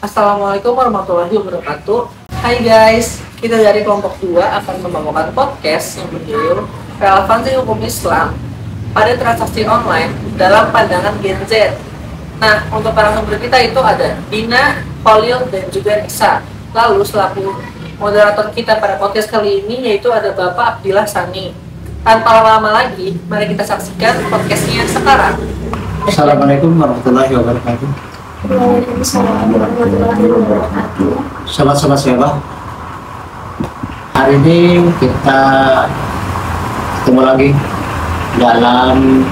Assalamualaikum warahmatullahi wabarakatuh. Hai guys, kita dari kelompok 2 akan membawakan podcast yang berjudul Relevansi Hukum Islam pada Transaksi Online dalam Pandangan Gen Z. Nah, untuk para sumber kita itu ada Dina, Khalil, dan juga Nisa. Lalu selaku moderator kita pada podcast kali ini yaitu ada Bapak Abdillah Sani. Tanpa lama-lama lagi, mari kita saksikan podcastnya sekarang. Assalamualaikum warahmatullahi wabarakatuh. Waalaikumsalam warahmatullahi wabarakatuh. Sobat-sobat siapa? Hari ini kita ketemu lagi dalam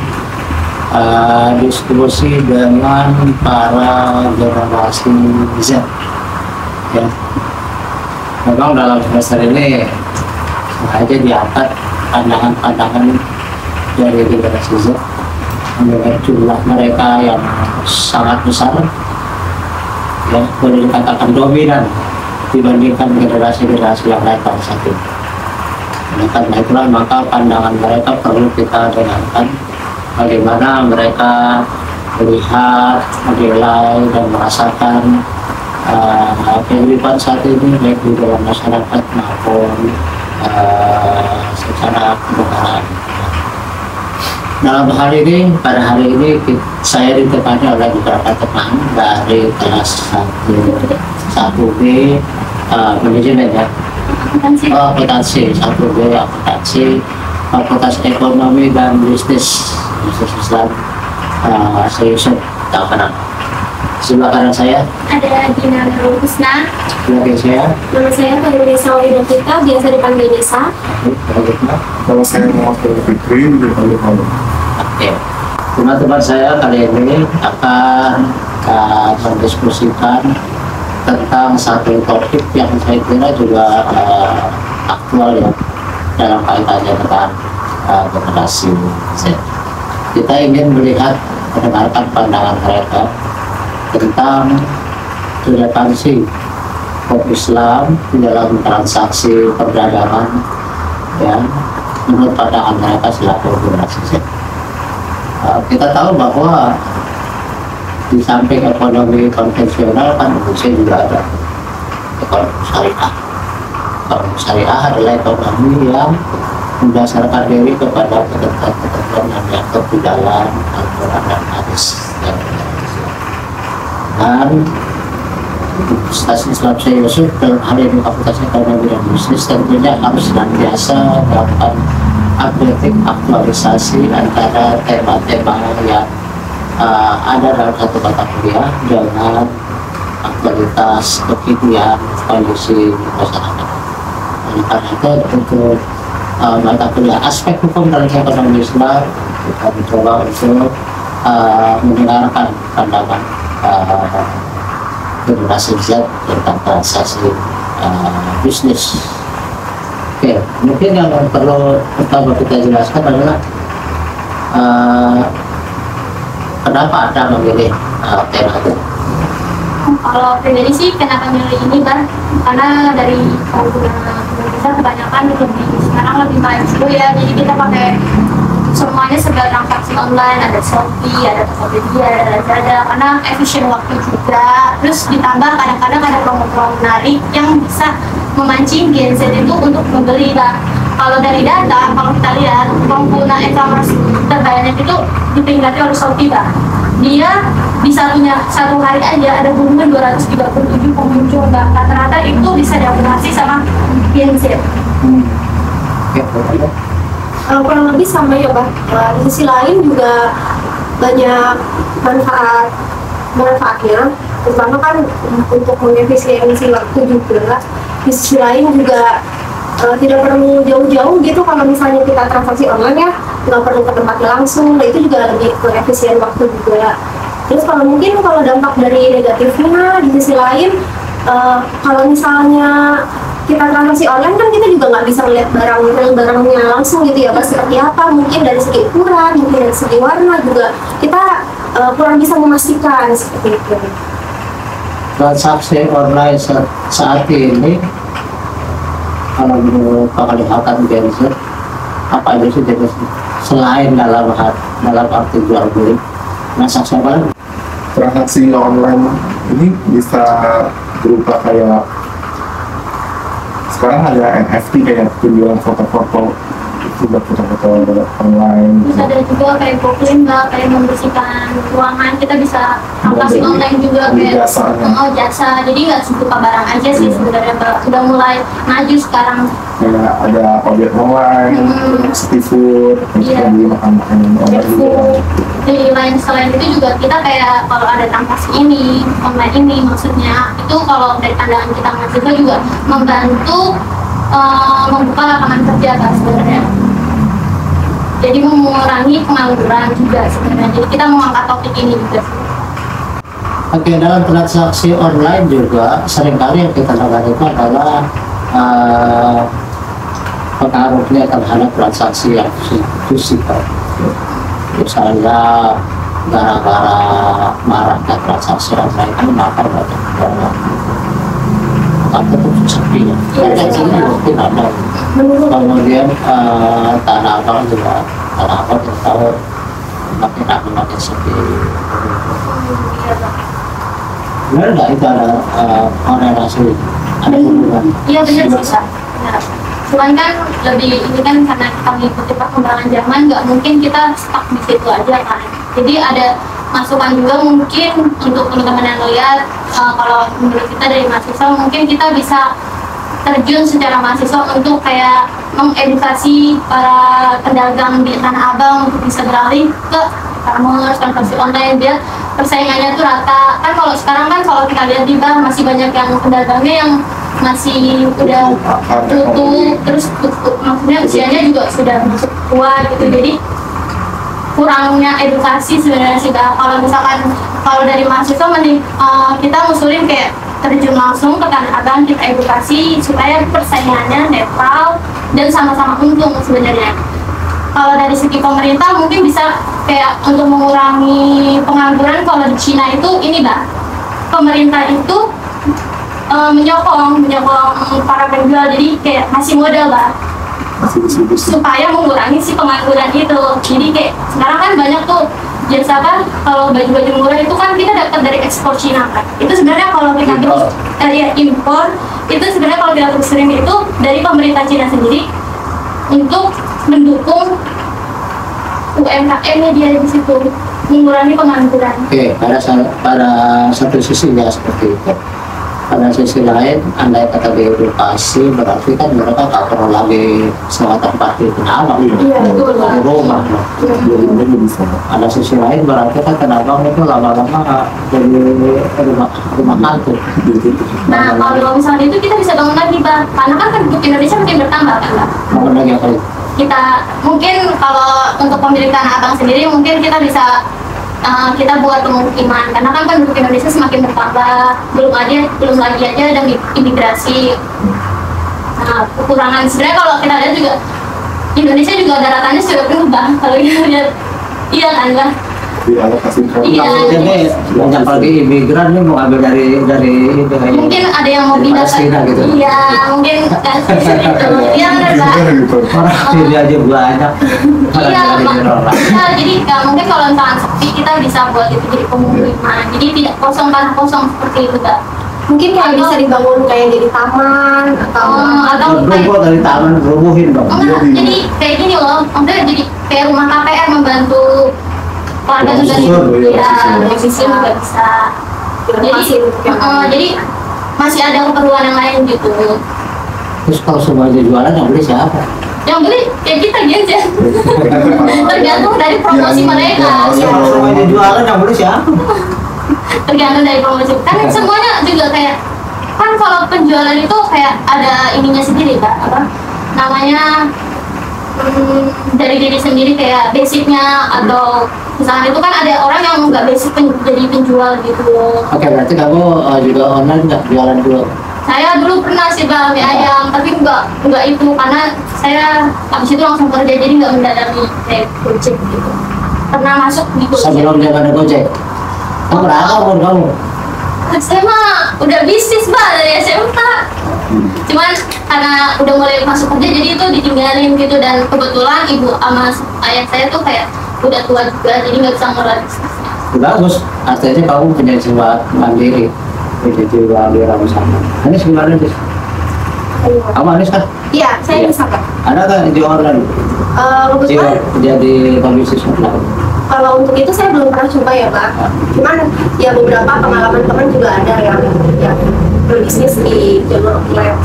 diskusi dengan para generasi Z. Ya. Memang dalam semester ini sengaja diangkat pandangan-pandangan dari generasi Z mengenai jumlah mereka yang sangat besar, ya boleh dikatakan dominan dibandingkan generasi-generasi yang lain pada saat ini. Oleh karena itulah maka pandangan mereka perlu kita dengarkan, bagaimana mereka melihat, menilai dan merasakan kehidupan saat ini baik di dalam masyarakat maupun secara kenegaraan. Dalam pada hari ini saya ditemani oleh beberapa teman dari kelas 1B manajemen ya, akuntansi 1B akuntansi, fakultas ekonomi dan bisnis Islam, saya Yusuf Tafanan. Sebelah kanan saya Ada Dina Nurul Husna. sebelah saya Nama saya Nisa Widopita, biasa dipanggil Nisa. Kalau saya mewakili Fikri, dipanggil Halo. Oke, teman-teman saya kali ini akan mendiskusikan tentang satu topik yang saya kira juga aktual ya dalam kaitannya dengan generasi Z. Kita ingin melihat, mendengarkan pandangan mereka tentang relevansi hukum Islam di dalam transaksi perdagangan ya menurut pandangan mereka selaku generasi Z. Kita tahu bahwa di samping ekonomi konvensional kan Indonesia juga ada ekonomi syariah. Ekonomi syariah adalah ekonomi yang mendasarkan diri kepada ketentuan yang diatur di dalam Al-Quran dan Hadis. Dan Universitas Islam Syekh Yusuf dalam hal ini Fakultas Ekonomi dan Bisnis tentunya harus senantiasa melakukan updating, aktualisasi antara tema-tema yang ada dalam satu mata kuliah dengan aktualitas kekinian kondisi masyarakat. Oleh karena itu untuk mata kuliah aspek hukum dalam ekonomi Islam kita mencoba untuk mendengarkan pandangan generasi Z tentang transaksi bisnis. Oke, mungkin yang perlu pertama kita jelaskan adalah kenapa Anda memilih tema itu? Kalau pribadi sih kenapa milih ini Bang? Karena dari pengguna kita kebanyakan sekarang lebih maju ya, jadi kita pakai semuanya serba transaksi online, ada Shopee, ada Tokopedia, ada Lazada, karena efisien waktu juga. Terus ditambah kadang-kadang ada promo-promo menarik yang bisa memancing Gen Z itu untuk membeli Bang. Kalau dari data, kalau kita lihat pengguna e-commerce terbanyak itu diperingati oleh Shopee Bang. Dia bisa punya satu hari aja ada volume 237 pengunjung Bang. Rata-rata itu bisa diakumulasi sama Gen Z. Kurang lebih sama ya Bang. Di sisi lain juga banyak manfaatnya, terutama kan untuk mengefisiensi waktu juga. Di sisi lain juga tidak perlu jauh-jauh gitu kalau misalnya kita transaksi online ya, nggak perlu ke tempatnya langsung. Nah itu juga lebih efisien waktu juga. Terus kalau dampak dari negatifnya di sisi lain, kalau misalnya kita transaksi online kan kita juga nggak bisa melihat barangnya langsung gitu ya Pak, seperti apa, mungkin dari segi ukuran, mungkin dari segi warna juga kita kurang bisa memastikan seperti itu. Transaksi online saat ini kalau menurut penglihatan Gen Z apa aja sih selain dalam arti jual beli transaksi apa lagi? transaksi online ini bisa berupa kayak sekarang ada NFT kayak penjualan foto-foto itu buat foto-foto online. Terus ada juga kayak booking mbak, kayak membersihkan ruangan, kita bisa transaksi online juga kayak jasa. Jadi nggak buka barang aja sih sebenarnya mbak. Udah mulai maju sekarang. Kayak ada ojek online, city food, terus beli makan-makan online juga. Di lain selain itu juga kita kayak kalau ada transaksi ini online ini maksudnya itu kalau dari pandangan kita mahasiswa juga membantu membuka lapangan kerja kan sebenarnya. Jadi mengurangi pengangguran juga sebenarnya. Jadi kita mengangkat topik ini juga. Oke, dalam transaksi online juga seringkali yang kita lakukan itu adalah pengaruhnya terhadap transaksi yang fisikal. Misalnya gara-gara maraknya transaksi online ini maka banyak atau sepi ya. Mungkin ada. Kemudian tanah abang juga tahu makin sepi. Benar nggak itu ada korelasi, ada hubungan? Iya benar bisa. Cuman kan lebih ini kan karena kita mengikuti perkembangan zaman, nggak mungkin kita stuck di situ aja kan. Jadi ada masukan juga mungkin untuk teman-teman yang lihat kalau menurut kita dari mahasiswa mungkin kita bisa terjun secara mahasiswa untuk kayak mengedukasi para pedagang di Tanah Abang untuk bisa beralih ke e-commerce, transaksi online biar persaingannya tuh rata. Kan kalau sekarang kan kalau kita lihat di Bang masih banyak yang pedagangnya yang masih udah tutup, terus maksudnya usianya juga sudah masuk tua gitu. Jadi kurangnya edukasi sebenarnya sih Bang. Kalau misalkan kalau dari mahasiswa kita ngusulin kayak terjun langsung ke Tanah Abang, kita edukasi supaya persaingannya netral dan sama-sama untung sebenarnya. Kalau dari segi pemerintah mungkin bisa kayak untuk mengurangi pengangguran. Kalau di Cina itu ini Bang, pemerintah itu menyokong para penjual, jadi kayak masih modal Bang supaya mengurangi si pengangguran itu. Jadi kayak sekarang kan banyak tuh jasa kan, kalau baju-baju murah itu kan kita dapat dari ekspor Cina kan. Itu sebenarnya kalau kita terus impor itu sebenarnya kalau kita terus sering itu dari pemerintah Cina sendiri untuk mendukung UMKM-nya dia di situ, mengurangi pengangguran. Oke, pada satu sisi ya seperti itu. Pada sisi lain, andai kata diedukasi, berarti kan mereka tak perlu lagi sewa tempat di Tanah Abang, rumah. Ada sisi lain, berarti kan Tanah Abang itu lama-lama jadi rumah hantu. Nah, kalau misalnya itu kita bisa bangun lagi, Bang. Karena kan penduduk Indonesia makin bertambah kan, Bang. Bangun lagi apa itu? Kita mungkin kalau untuk pemilik Tanah Abang sendiri mungkin kita bisa kita buat pemukiman, karena kan penduduk Indonesia semakin bertambah, belum lagi aja ada imigrasi. Nah, kekurangan sebenarnya kalau kita lihat juga Indonesia juga daratannya sudah penuh Bang, kalau kita lihat. Iya kan Bang? Iya. Jadi banyak lagi imigran nih mau ambil dari mungkin ada yang mau pindah gitu. Iya, mungkin kan gitu. Iya benar Bang. Orang sini aja banyak. Iya, jadi mungkin kalau misalkan sepi kita bisa buat itu jadi pemukiman. Jadi tidak kosong tanah kosong seperti itu Bang. Mungkin kayak bisa dibangun kayak jadi taman atau rubuh dari taman rubuhin dong. Jadi kayak gini loh, maksudnya jadi kayak rumah KPR membantu warga juga ekosistem juga bisa. Jadi masih ada keperluan yang lain gitu. Terus kalau semuanya jualan yang beli siapa? Yang beli ya kita aja. Tergantung dari promosi mereka. Kalau semuanya jualan yang beli siapa? Tergantung dari promosi. Kan semuanya juga kayak kan kalau penjualan itu kayak ada ininya sendiri Kak, apa namanya dari diri sendiri kayak basicnya, atau misalnya itu kan ada orang yang nggak basic jadi penjual gitu. Oke, berarti kamu juga online nggak jualan dulu? Saya dulu pernah sih Bang mie ayam, tapi nggak itu karena saya habis itu langsung kerja, jadi nggak mendalami kayak Gojek gitu. Pernah masuk di Gojek. Sebelum dia ada Gojek? Kamu berapa umur kamu? Saya mah udah bisnis Bang dari SMK. Cuman karena udah mulai masuk kerja jadi itu ditinggalin gitu, dan kebetulan ibu sama ayah saya tuh kayak udah tua juga, jadi nggak bisa ngelola bisnisnya. bagus, artinya kamu punya jiwa mandiri, punya jiwa wirausaha. Anis gimana sih? Kamu Anis kan? Iya, saya bisa Pak. Ada kan di online? Jiwa Kebetulan jadi pebisnis online. kalau untuk itu saya belum pernah coba ya Pak. Cuman ya beberapa pengalaman teman juga ada yang berbisnis di jalur online.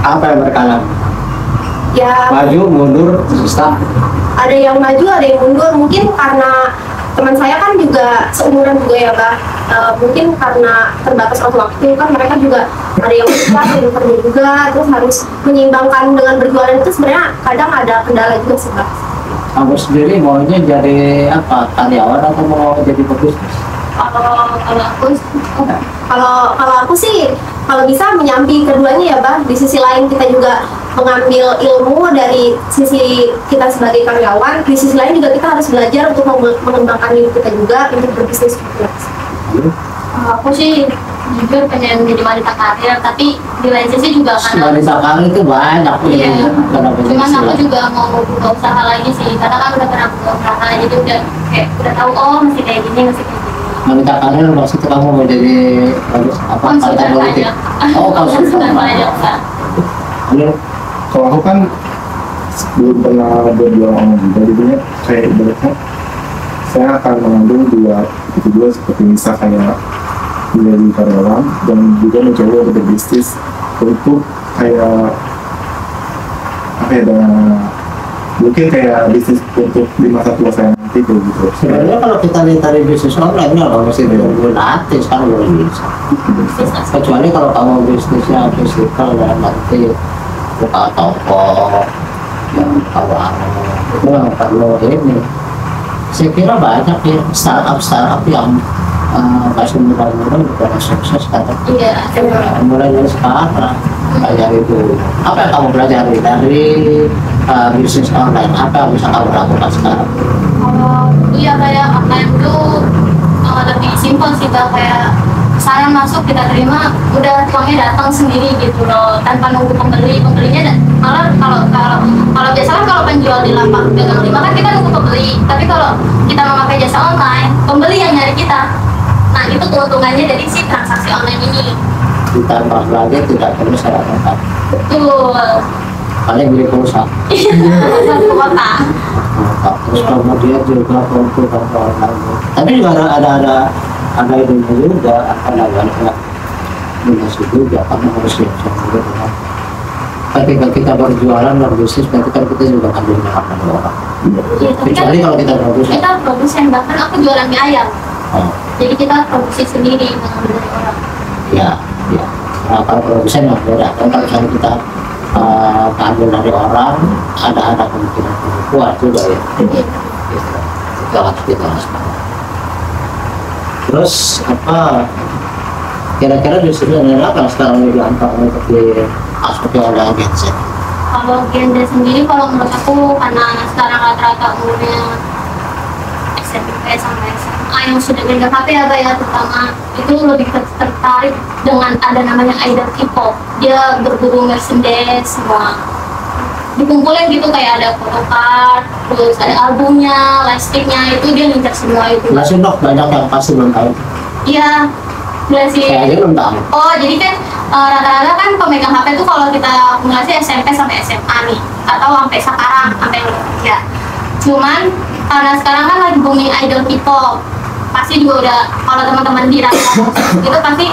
Apa yang berkalang? Ya Maju, mundur, susah. ada yang maju, ada yang mundur. Mungkin karena teman saya kan juga seumuran juga ya Pak. Mungkin karena terbatas waktu kan mereka juga ada yang besar, ada yang kerja juga, terus harus menyeimbangkan dengan berjualan itu sebenarnya kadang ada kendala juga sih Pak. Kamu sendiri maunya jadi apa? Karyawan atau mau jadi pebisnis? Kalau aku sih kalau bisa menyambi keduanya ya Bang. Di sisi lain kita juga mengambil ilmu dari sisi kita sebagai karyawan, di sisi lain juga kita harus belajar untuk mengembangkan diri kita juga untuk berbisnis juga. Aku sih jujur pengen jadi wanita karir, tapi di lain sisi juga karena Wanita karir itu banyak. iya, Kenapa jadi cuman aku silat? juga mau buka usaha lagi sih, karena kan udah pernah buka usaha, jadi udah tahu masih kayak gini, masih kayak gini. Wanita karir maksudnya kamu mau jadi apa? Partai Konsultan politik? pajak. Oh, konsultan pajak, Pak. Kalau aku kan belum pernah berjualan online juga, jadinya kayak ibaratnya saya akan mengambil dua seperti misal kayak menjadi karyawan dan juga mencoba untuk berbisnis untuk kayak apa ya, mungkin kayak bisnis untuk di masa tua saya nanti kayak gitu. Sebenarnya kalau kita lihat dari bisnis online nggak mesti tunggu nanti, sekarang boleh bisa. Kecuali kalau kamu bisnisnya fisikal dan nanti buka toko yang kalau itu yang perlu ini. Saya kira banyak ya startup yang masih muda-muda udah sukses kan. Iya. Mulai dari sekarang kayak itu. Apa yang kamu pelajari dari bisnis online? Apa yang bisa kamu lakukan sekarang? Iya, kayak online itu lebih simpel sih Bang, kayak saran masuk kita terima, udah uangnya datang sendiri gitu loh, tanpa nunggu pembelinya. Malah kalau biasanya kalau penjual di lapak dagang lima kan kita nunggu pembeli, tapi kalau kita memakai jasa online, pembeli yang nyari kita. Nah itu keuntungannya dari si transaksi online ini. Ditambah lagi tidak perlu syarat lengkap. Betul. Paling beli pulsa. Satu kota. Terus kemudian juga untuk online. Tapi juga ada ide juga, apa namanya, donasi juga, kamu harus siap-siap juga dengan ketika kita berjualan berbisnis, berarti kan kita juga akan dinyalakan orang. Iya, tapi kan Kecuali kalau kita produksi. kita produsen, bahkan aku jualan mie ayam. Oh, Jadi kita produksi sendiri mengambil dari orang. ya. Nah, kalau produsen nggak beda. Tapi kalau misalnya kita ambil dari orang, ada kemungkinan kuat juga ya. Itu harus kita waspada. Terus apa? Kira-kira di sini ada apa sekarang yang diangkat untuk di aspek online gadget? Kalau Gen Z sendiri, kalau menurut aku karena sekarang rata-rata umurnya SMP sampai SMA yang sudah megang HP ya terutama itu lebih tertarik dengan ada namanya idol K-pop. Dia berburu merchandise semua dikumpulin gitu, kayak ada photocard, terus ada albumnya, lightsticknya, itu dia ngincar semua itu. Masih dok banyak yang pasti belum tahu. Iya, udah sih. Saya aja belum tahu. Oh, jadi kan rata-rata kan pemegang HP itu kalau kita akumulasi SMP sampai SMA nih, atau sampai sekarang, sampai ya. Cuman karena sekarang kan lagi booming idol K-pop, pasti juga udah, kalau teman-teman di radio itu pasti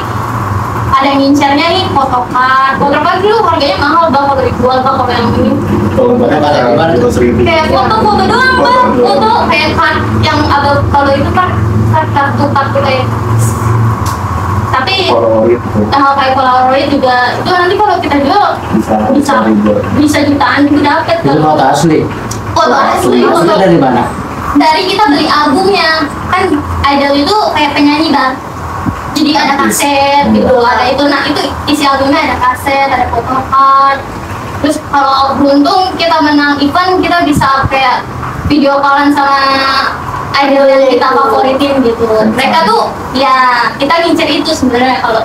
ada yang ngincernya nih photocard dulu harganya mahal Bang kalau dijual Bang, kalau yang ini Kalau mereka kayak foto-foto doang Bang, foto kayak card yang ada, kalau itu kan kartu kayak, tapi kayak Polaroid juga itu nanti kalau kita jual bisa jutaan juga dapet. Itu foto asli. Foto asli, Asli dari mana? dari kita beli albumnya, kan idol itu kayak penyanyi Bang, jadi ada kaset gitu, ada itu. Nah itu isi albumnya ada kaset, ada photocard. Terus kalau beruntung kita menang event, kita bisa kayak video callan sama idol yang kita favoritin gitu. Mereka tuh ya kita ngincer itu sebenarnya kalau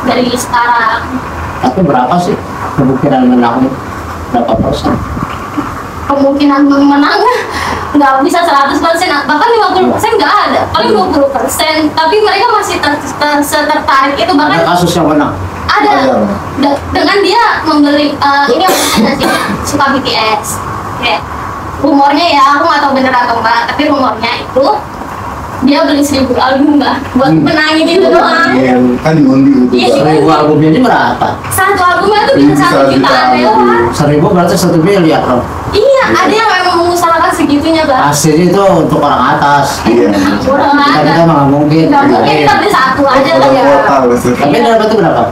dari sekarang. Tapi berapa sih kemungkinan menang? Berapa persen? Kemungkinan menang nggak bisa 100%, bahkan 50% nggak ada, paling 20%. Tapi mereka masih tertarik itu, bahkan Ada kasus yang menang. ada dengan dia membeli ini yang sih suka BTS kayak rumornya ya, aku nggak tahu bener atau enggak, tapi rumornya itu dia beli 1000 album lah buat menangin itu doang. Kan diundi gitu. Iya. 1000 albumnya ini berapa? Satu albumnya tuh bisa 1 jutaan lewat. 1000 berarti 1 miliar dong. Iya, ada yang memang mengusahakan segitunya, Bang. Hasilnya itu untuk orang atas. Iya. Orang Kita ada. nggak mungkin. Nggak mungkin kita beli satu aja lah ya. Kuota maksudnya. Tapi dapatnya berapa?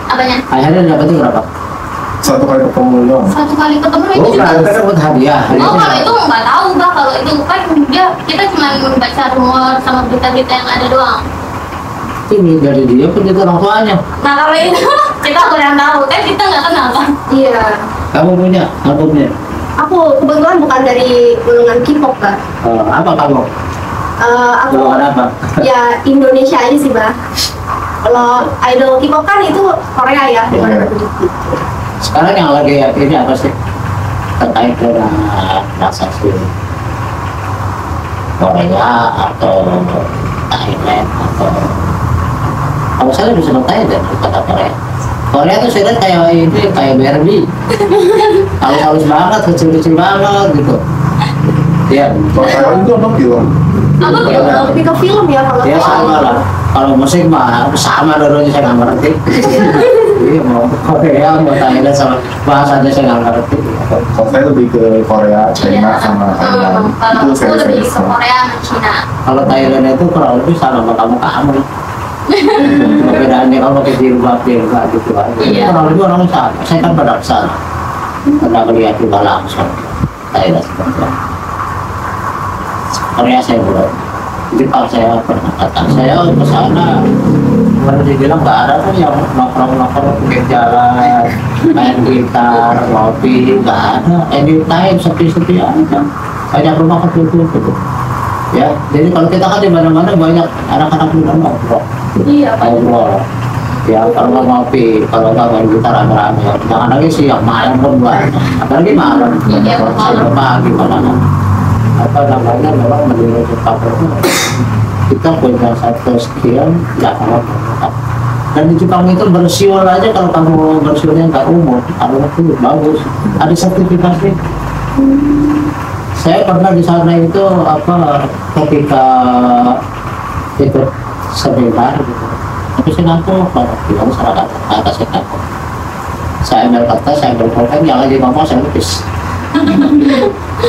Apanya? Akhirnya dapatnya berapa? Satu kali ketemu doang. Satu kali ketemu itu Oh, juga. berarti kan buat hadiah. Oh, kalau itu nggak tahu, Bang. Kalau itu kan dia kita cuma membaca rumor sama berita-berita yang ada doang. Ini dari dia pun itu orang tuanya. Nah, kalau itu kita kurang tahu, kan kita nggak kenal kan. Iya. Kamu punya albumnya? Aku kebetulan bukan dari golongan K-pop, Kak. Apa kamu? Aku Golongan apa? ya Indonesia aja sih, Bah. Kalau idol K-pop kan itu Korea ya, bukan Iya. Sekarang yang lagi ini apa sih? Terkait dengan transaksi Korea atau Thailand atau kalau saya bisa Thailand kata Korea. Korea tuh saya lihat kayak ini kayak Barbie, halus-halus banget, kecil-kecil banget gitu. Ya, Kalau sekarang itu apa film? Apa Ya, gitu? lebih ke film ya kalau ya sama lah. Kalau musik mah sama dulu saya nggak ngerti. Iya mau Korea mau Thailand sama bahasanya saya nggak ngerti. Kalau saya lebih ke Korea, China, sama Thailand. Kalau Itu aku lebih ke sama. Korea sama Cina. Kalau Thailand itu kurang lebih sama kamu. Perbedaannya kalau pakai jilbab gitu aja. Iya. Kurang lebih orang sama. Saya kan pada sana. Pernah melihat juga langsung Thailand seperti apa. Korea saya belum. Jepang saya pernah datang. Saya ke sana. Baru dibilang nggak ada kan yang nongkrong pinggir jalan, main gitar, ngopi, nggak ada. Anytime sepi-sepi aja. Banyak rumah kecil-kecil. Ya, jadi kalau kita kan di mana-mana banyak anak-anak muda nongkrong. Iya, Pak. Ngobrol. Ya, kalau nggak ngopi, kalau nggak main gitar rame-rame, jangan lagi siang, malam pun banyak. Apalagi malam, Iya, sampai pagi malam. Apa namanya, memang menurut Jepang itu kita punya satu skill ya kalau dan di Jepang itu bersiul aja kalau kamu bersiulnya nggak umum, kalau itu bagus, ada sertifikasi. Saya pernah di sana itu apa ketika ikut seminar gitu. Tapi saya ngaku kalau bilang salah kata saya ngaku. Saya ambil kata, saya ambil pulpen, yang lagi ngomong saya lukis.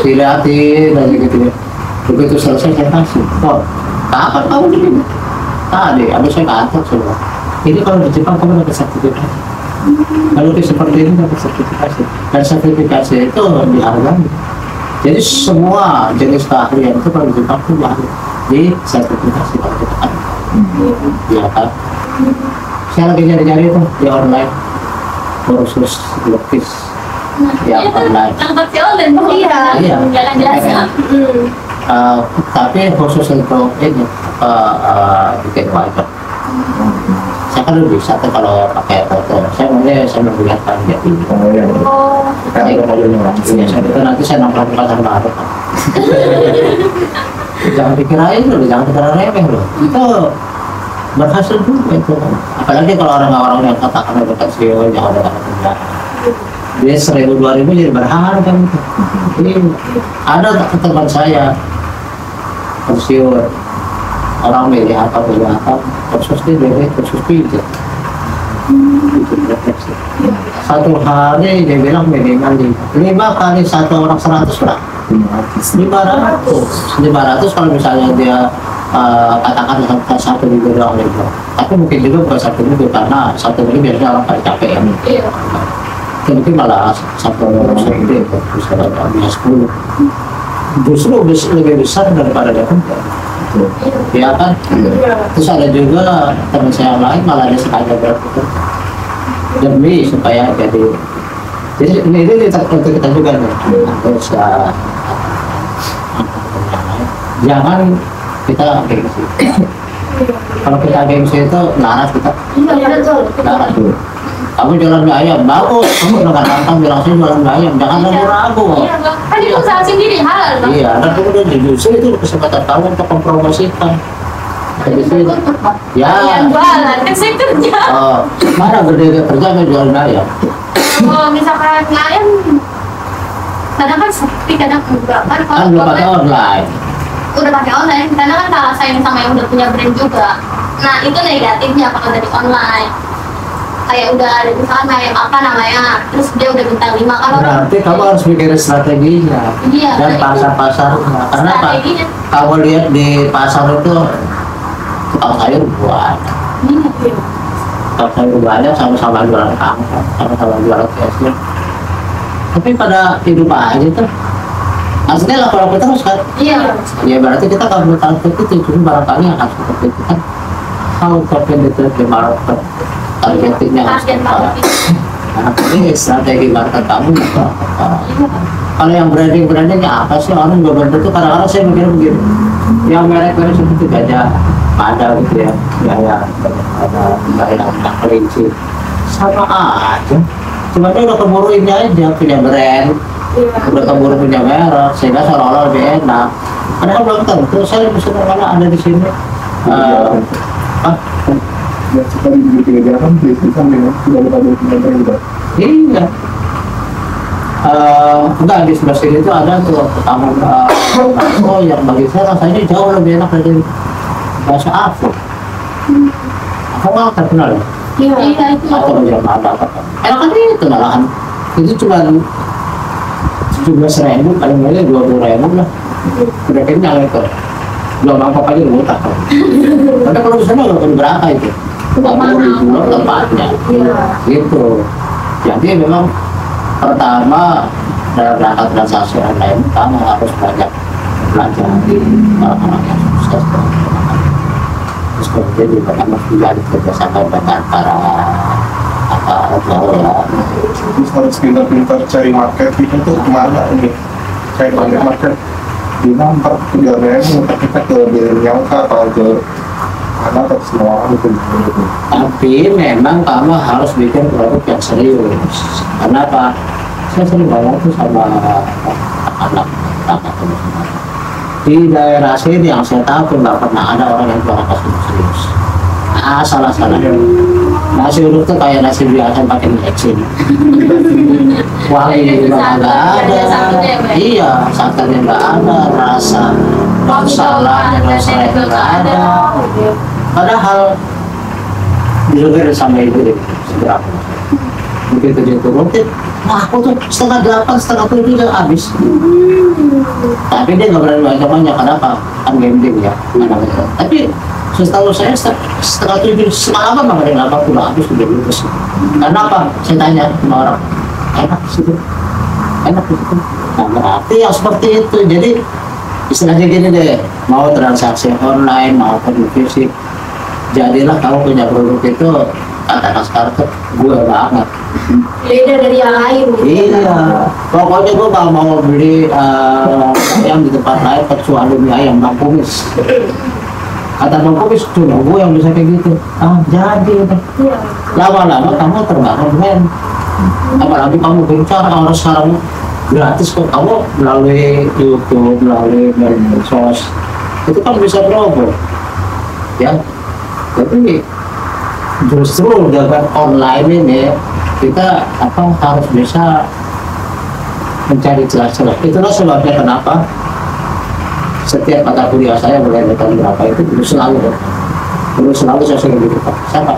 Dilihatin aja gitu ya. Begitu selesai saya kasih. Oh, kapan kamu begini? Tadi, habis saya kantor semua. Ini kalau di Jepang kamu dapat sertifikasi. Kalau seperti ini dapat sertifikasi. Dan sertifikasi itu dihargai. Jadi semua jenis keahlian itu kalau di Jepang itu dihargai. Di sertifikasi kalau kita kan. Ya kan. Saya lagi nyari-nyari itu di online. Kursus lukis. Ya online. Tempat film dan Iya. Iya. jalan-jalan. Tapi khusus untuk ini bikin wajah. Saya kan lebih bisa tuh kalau pakai foto. Saya maunya saya memperlihatkan dia ini. Oh iya. Oh, Kan ada modelnya langsung. Iya, saya itu nanti saya nongkrong di pasar baru. Jangan dikirain loh, jangan dikira remeh loh. Itu berhasil juga itu. Apalagi kalau orang-orang yang katakan dekat CEO jangan dekat kerja. Dia 1000-2000 jadi berharga kan itu. Jadi ada teman saya pensiun orang milih apa kursus dia kursus pijat. Satu hari dia bilang minimal 5 kali satu orang 100 lah. 500 kalau misalnya dia katakan satu minggu doang gitu. Tapi mungkin juga bukan satu minggu karena satu minggu biasanya orang paling capek ya. iya. Mungkin malah satu sendiri bisa dapat 10. Justru lebih besar daripada dia kerja. Ya kan? Terus ada juga teman saya yang lain malah dia sengaja berpikir demi supaya jadi ini untuk kita juga nih. Terus jangan kita gengsi. Kalau kita gengsi itu laras kita Iya, betul. laras dulu. kamu jualan mie ayam bagus, kamu dengan lantang bilang saya jualan mie ayam, jangan ragu-ragu. Iya bang, kan itu usaha sendiri halal bang. Iya, dan kemudian justru itu kesempatan kamu untuk mempromosikan. Jadi sih, ya. Yang jualan, kan saya kerja. Oh, mana gede kerja nggak jualan mie ayam? Kalau misalkan klien, kadang kan sepi, kadang enggak kan. Kan belum pakai online. Udah pakai online, karena kan kalah saing sama yang udah punya brand juga. Nah itu negatifnya kalau dari online. Kayak udah ada misalkan kayak apa namanya, terus dia udah bintang 5 kalau Berarti kamu harus mikirin strateginya Iya, dan nah, pasar-pasarnya. Karena apa? strateginya. Kamu lihat di pasar itu tukang sayur buat, Iya. tukang sayur banyak sama-sama jualan kangkung, sama-sama jualan kesnya. Tapi pada hidup aja tuh. Maksudnya laku-laku terus kan? Iya. Ya berarti kita kalau target itu cuma barangkali yang harus seperti itu kan. How to penetrate the market, targetingnya harus Target tepat. market. Nah, ini strategi market kamu apa? Iya. Kalau yang brandingnya apa sih orang nggak bantu tuh kadang-kadang saya mikir begini, yang merek-merek seperti Gajah Mada gitu ya, ada kelinci, sama aja. Cuma dia udah keburu ini aja punya brand, udah keburu punya merek, sehingga seolah-olah lebih enak. Padahal belum tentu saya lebih suka mana ada di sini. Ya, sekali begitu aja kan bisa memang sudah lupa juga. Iya. Enggak, di sebelah sini itu ada tuh taman bakso yang bagi saya rasanya jauh lebih enak dari bakso Afro. Aku nggak terkenal ya. Iya itu. Atau yang ada apa? Enak kan itu malahan. Itu cuma 17.000, paling banyak 20.000 lah. Udah kenyang itu. Belum apa aja udah tak. Tapi kalau di sana nggak berapa itu? 40.000 tempatnya. Gitu. Jadi memang pertama dalam rangka transaksi online kamu harus banyak belajar di orang-orang yang sukses. Terus kemudian juga kamu menjadi kerjasama dengan para Terus harus pintar-pintar cari market kita tuh kemana ini? Cari market di nampak kegiatannya, tapi kita ke milenial atau ke mana atau semua orang itu. Tapi memang kamu harus bikin produk yang serius. Kenapa? Saya sering banget tuh sama anak-anak di daerah sini yang saya tahu nggak pernah ada orang yang jualan nasi serius. Salah-salah. Nasi uduk tuh kayak nasi biasa pakai minyak sini. Wangi juga nggak ada. Iya, santannya nggak ada, rasa masalahnya nggak ada. Padahal didengar sama ibu deh, seberapa begitu dia turun, aku tuh 7:30, 7:30 udah habis. Tapi dia nggak berani banyak-banyak, kenapa? Kan gambling ya, tapi setahu saya 7:30 semalam nggak ada yang lapar, udah habis udah lulus. Karena apa? Saya tanya sama orang, enak sih, enak gitu. Nah berarti yang seperti itu, jadi istilahnya gini deh, mau transaksi online maupun fisik, jadilah kamu punya produk itu kata startup gue banget. Beda dari yang lain. Iya, pokoknya gue gak mau beli ayam di tempat lain kecuali mie ayam Bang Kumis. Kata Bang Kumis, cuma gue yang bisa kayak gitu. Jadi lama-lama kamu terbangun men. Apalagi kamu gencar orang sekarang gratis kok, kamu melalui YouTube, melalui medsos itu kan bisa promo ya. Tapi justru dengan online ini kita harus bisa mencari celah-celah. Itulah sebabnya kenapa setiap mata kuliah saya mulai tahun berapa itu selalu saya sering gitu siapa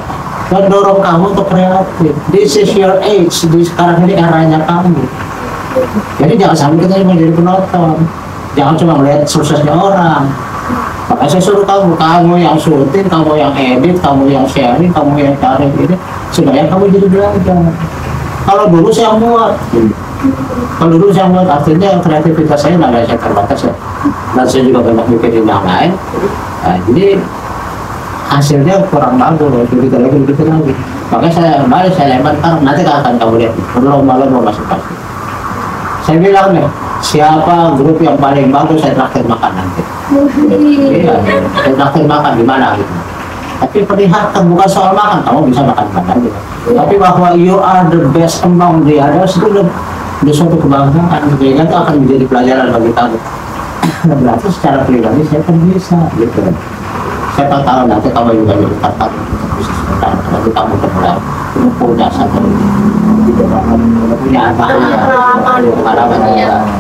mendorong kamu untuk kreatif. This is your age, di sekarang ini eranya kamu. Jadi jangan sampai kita cuma jadi penonton, jangan cuma melihat suksesnya orang. Maka saya suruh kamu yang syuting, kamu yang edit, kamu yang sharing, kamu yang cari ini, supaya kamu jadi belajar. Kalau dulu saya muat, artinya kreativitas saya nggak saya terbatas ya. Dan saya juga banyak mikirin yang lain. Nah, jadi hasilnya kurang bagus, begitu lagi. Makanya saya lebarkan, nanti akan kamu lihat, berlomba-lomba masing-masing. Saya bilang nih, siapa grup yang paling bagus saya traktir makan nanti. Iya, saya traktir makan di mana gitu. Tapi perlihatkan, bukan soal makan, kamu bisa makan aja. Tapi bahwa you are the best among the others itu udah suatu kebanggaan, sehingga itu akan menjadi pelajaran bagi kamu. Berarti secara pribadi saya kan bisa, gitu. Siapa tahu nanti kamu juga jadi partner bisnis besar, nanti kamu punya satu punya pengalaman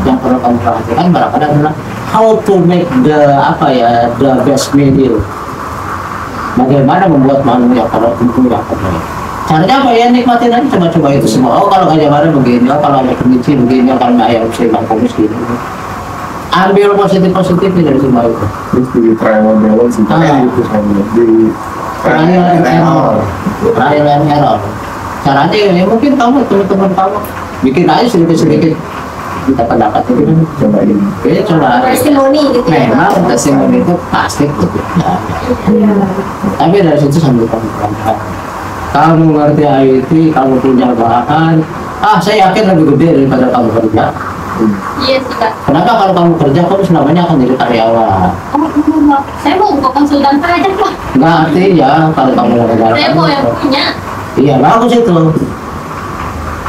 yang perlu kamu perhatikan barangkali adalah how to make the best meal. Bagaimana membuat menu yang kalau tentu yang terbaik. Caranya apa ya, nikmatin aja, coba-coba itu semua. Oh kalau ayam ada begini, oh kalau ada kelinci begini, oh kalau ayam seimbang kumis gini. Ambil positif-positifnya dari semua itu. Terus di trial and error sih, itu sambil di trial and error. Caranya ya mungkin kamu, teman-teman kamu bikin aja sedikit-sedikit kita pendapat itu kan cobain. Ya coba. Testimoni gitu ya. Memang testimoni itu pasti betul. Tapi dari situ sambil kamu ngerti IT, kamu punya bahan. Saya yakin lebih gede daripada kamu kerja. Iya sih Kak. Kenapa kalau kamu kerja kamu selamanya akan jadi karyawan? Saya mau buka konsultan pajak Pak. Nggak artinya kalau kamu negara. Saya mau yang punya. Iya bagus itu.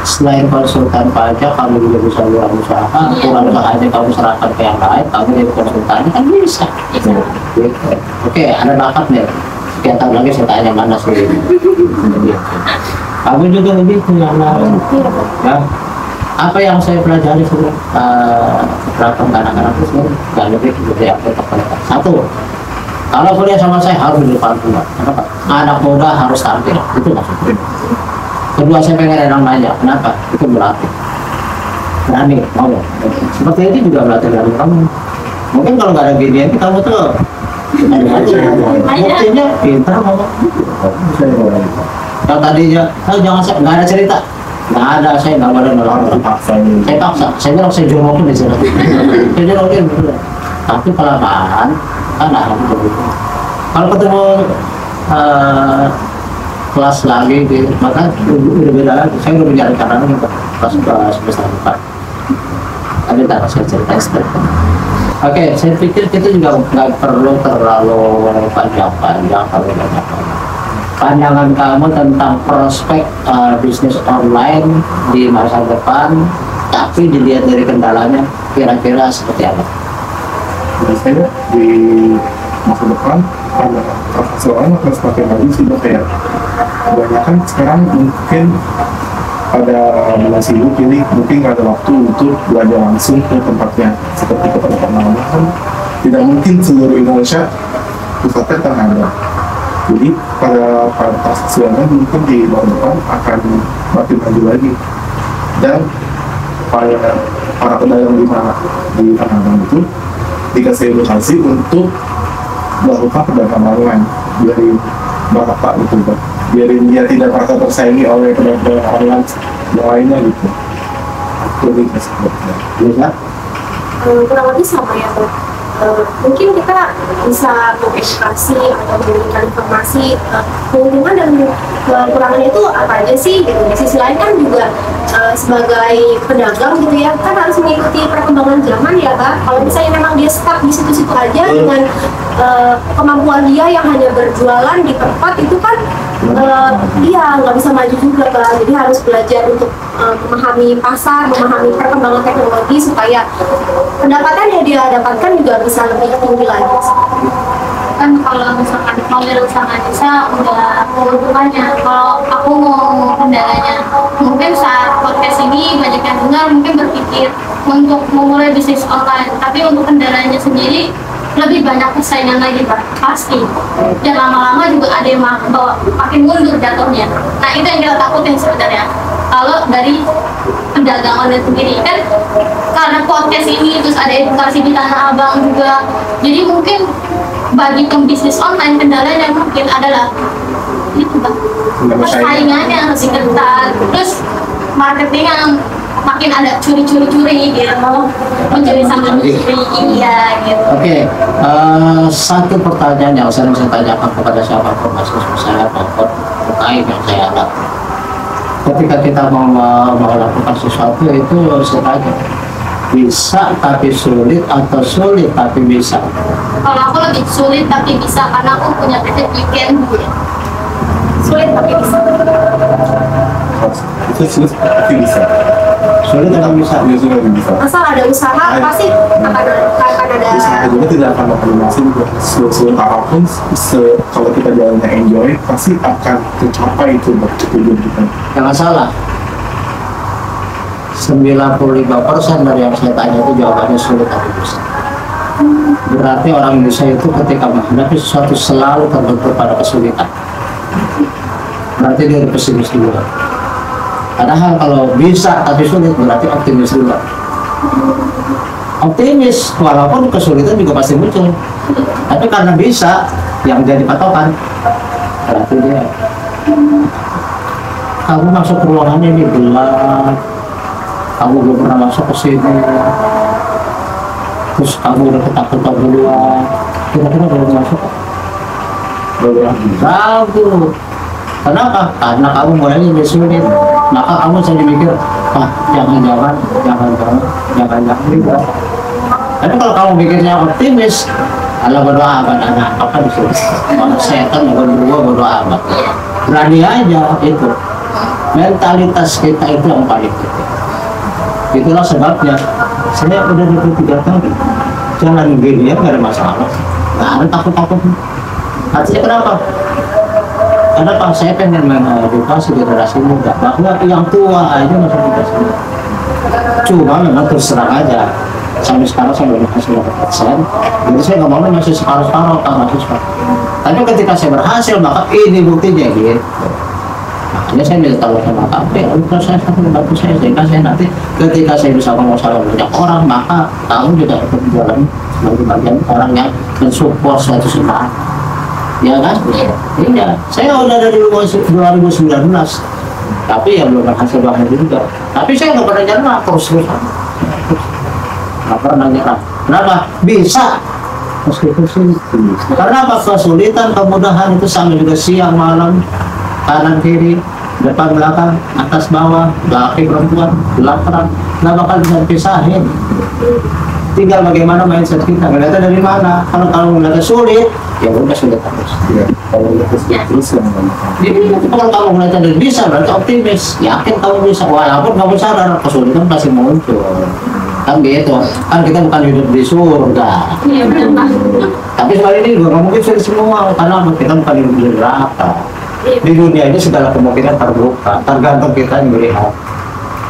Selain konsultan pajak, kamu juga bisa buat usaha. Kurang usahanya kamu serahkan ke yang lain, kamu jadi konsultannya kan bisa. Gitu. Oke, ada bakat nih. Sekian tahun lagi saya tanya mana sih. Kamu juga begitu yang lain. Ya. Apa yang saya pelajari sebelum anak-anak itu nggak lebih dari apa yang satu. Kalau kuliah sama saya harus di depan rumah. Kenapa? Anak muda harus tampil. Itu maksudnya. Kedua, saya pengen orang banyak. Kenapa? Itu berlatih. Berani, mau. Seperti ini juga berlatih dari kamu. Mungkin kalau nggak ada ginian, kamu tuh buktinya pintar ngomong. Yang tadinya, jangan nggak ada cerita. Nggak ada, saya nggak ada nolong. Saya paksa. Saya bilang saya jorokin di sana. Saya jorokin betul. Tapi kelamaan, kan begitu. Kalau ketemu kelas lagi gitu, maka udah beda lagi. Saya udah bicara caranya ke kelas semester 4. Tapi tak saya cerita step. Oke, saya pikir kita juga nggak perlu terlalu panjang-panjang kalau banyak. Pandangan kamu tentang prospek bisnis online di masa depan, tapi dilihat dari kendalanya, kira-kira seperti apa? Biasanya di masa depan karena soalnya akan semakin maju sudah kayak kebanyakan sekarang mungkin pada bulan sibuk ini mungkin nggak ada waktu untuk belanja langsung ke tempatnya seperti ke tempat namanya kan tidak mungkin seluruh Indonesia pusatnya kan ada. Jadi pada keuangan mungkin di tahun depan akan makin maju lagi dan para pedagang di Tangerang itu dikasih edukasi untuk melakukan perdagangan online biarin bapak gitu kan, biarin dia tidak merasa tersaingi oleh pedagang online yang lainnya gitu. Lebih Bisa? Kurang lebih sama ya Bang. Mungkin kita bisa mengedukasi atau memberikan informasi keuntungan dan kekurangan itu apa aja sih gitu. Di sisi lain kan juga sebagai pedagang gitu ya kan harus mengikuti perkembangan zaman ya Kak. Kalau misalnya memang dia stuck di situ-situ aja dengan kemampuan dia yang hanya berjualan di tempat itu kan dia nggak bisa maju juga Kak. Jadi harus belajar untuk memahami pasar, memahami perkembangan teknologi supaya pendapatan yang dia dapatkan juga bisa lebih tinggi lagi. Kan kalau misalkan mau usaha bisa udah keuntungannya. Kalau aku mau kendalanya, mungkin saat podcast ini banyak yang dengar mungkin berpikir untuk memulai bisnis online, tapi untuk kendalanya sendiri lebih banyak persaingan lagi Pak, pasti. Dan lama-lama juga ada yang bawa makin mundur jatuhnya. Nah itu yang kita takutin sebenarnya. Kalau dari pedagang online sendiri kan, karena podcast ini terus ada edukasi di Tanah Abang juga, jadi mungkin bagi pembisnis online kendalanya mungkin adalah itu Pak, persaingannya lebih ketat, terus marketing yang makin ada curi-curi gitu, mencuri sama mencuri, iya gitu. Oke, satu pertanyaan yang sering saya tanyakan kepada siapapun mahasiswa saya maupun terkait yang saya lakukan. Ketika kita mau melakukan sesuatu itu saya tanya, Bisa tapi sulit atau sulit tapi bisa? Kalau aku lebih sulit tapi bisa karena aku punya prinsip weekend. Sulit tapi bisa. Itu sulit tapi bisa. Sulit tapi bisa. Iya, sulit tapi bisa. Asal ada usaha pasti akan ada. Usaha juga tidak akan maksimal juga. Sulit apapun, kalau kita jalannya enjoy, pasti akan tercapai itu tujuan kita. Jangan salah. 95% dari yang saya tanya itu jawabannya sulit tapi bisa. Berarti orang Indonesia itu ketika menghadapi sesuatu selalu terbentur pada kesulitan. Berarti dia pesimis dulu. Padahal kalau bisa tapi sulit berarti optimis dulu. Optimis walaupun kesulitan juga pasti muncul. Tapi karena bisa yang jadi patokan berarti dia. Kamu masuk ke ruangan ini gelap. Kamu belum pernah masuk ke sini, terus kamu udah ketakutan duluan, kira-kira belum masuk? Ragu. Kenapa? Karena kamu mulai lebih sulit. Maka kamu jadi mikir, jangan juga. Tapi kalau kamu mikirnya optimis, Allah berdoa apa disuruh? Kalau setan bodo amat. Berani aja itu. Mentalitas kita itu yang paling penting. Itulah sebabnya saya udah 23 tahun jalan gini ya, nggak ada masalah, nggak ada takut-takut. Artinya kenapa saya pengen mengedukasi generasi muda bahwa yang tua aja masih bisa. Cuma memang terserah aja, sampai sekarang saya belum hasil 100%, jadi saya nggak mau masih separuh-separuh mahasiswa. Tapi ketika saya berhasil maka ini buktinya gitu. Makanya saya minta tolong sama KP, kalau saya bantu saya, sehingga saya nanti ketika saya bisa ngomong sama banyak orang, maka kamu juga ikut jalan sebagai bagian orang yang mensupport suatu semangat. Ya kan? Iya. Saya udah dari 2019, tapi ya belum berhasil banget juga. Tapi saya nggak pernah nyerah, terus-terusan. Nggak pernah nyerah. Kenapa? Bisa. Meskipun sulit. Karena apa? Kesulitan, kemudahan itu sama juga siang malam, kanan kiri, depan belakang, atas bawah, laki perempuan, gelap terang, nggak bakal bisa pisahin. Tinggal bagaimana mindset kita, ngeliatnya dari mana. Kalau ngeliatnya sulit, ya udah sulit terus. Ya, kalau ngeliatnya sulit terus yang kalau kamu ngeliatnya dari bisa, berarti optimis, yakin kamu bisa. Walaupun kamu sadar kesulitan pasti muncul. Kan gitu, kan kita bukan hidup di surga. Iya benar. Tapi soal ini juga nggak mungkin sulit semua, karena kita bukan hidup di neraka. Di dunia ini segala kemungkinan terbuka, tergantung kita yang melihat.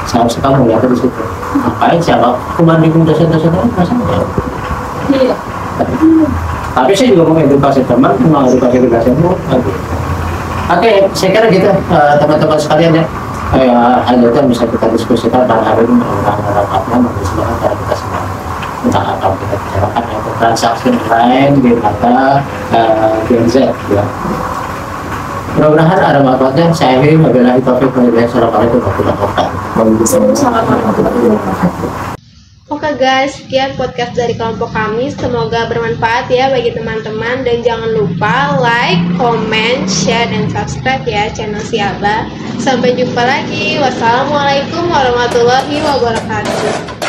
Seharusnya kamu lihat di situ. Ngapain siapa? Kebanding dosen-dosen itu masalah. Iya. Tapi saya juga mengedukasi teman, mengedukasi semua. Oke, saya kira gitu teman-teman sekalian ya. Hal itu bisa kita diskusikan pada hari ini mengenai rapatnya, mengistilahkan cara kita semua tentang apa yang kita bicarakan yaitu transaksi lain di mata Gen Z ya. Mudah-mudahan ada manfaatnya. Saya akhiri wabillahi taufiq wal hidayah. Assalamualaikum warahmatullahi wabarakatuh. Oke guys, sekian podcast dari kelompok kami. Semoga bermanfaat ya bagi teman-teman. Dan jangan lupa like, comment, share, dan subscribe ya channel Siaba. Sampai jumpa lagi. Wassalamualaikum warahmatullahi wabarakatuh.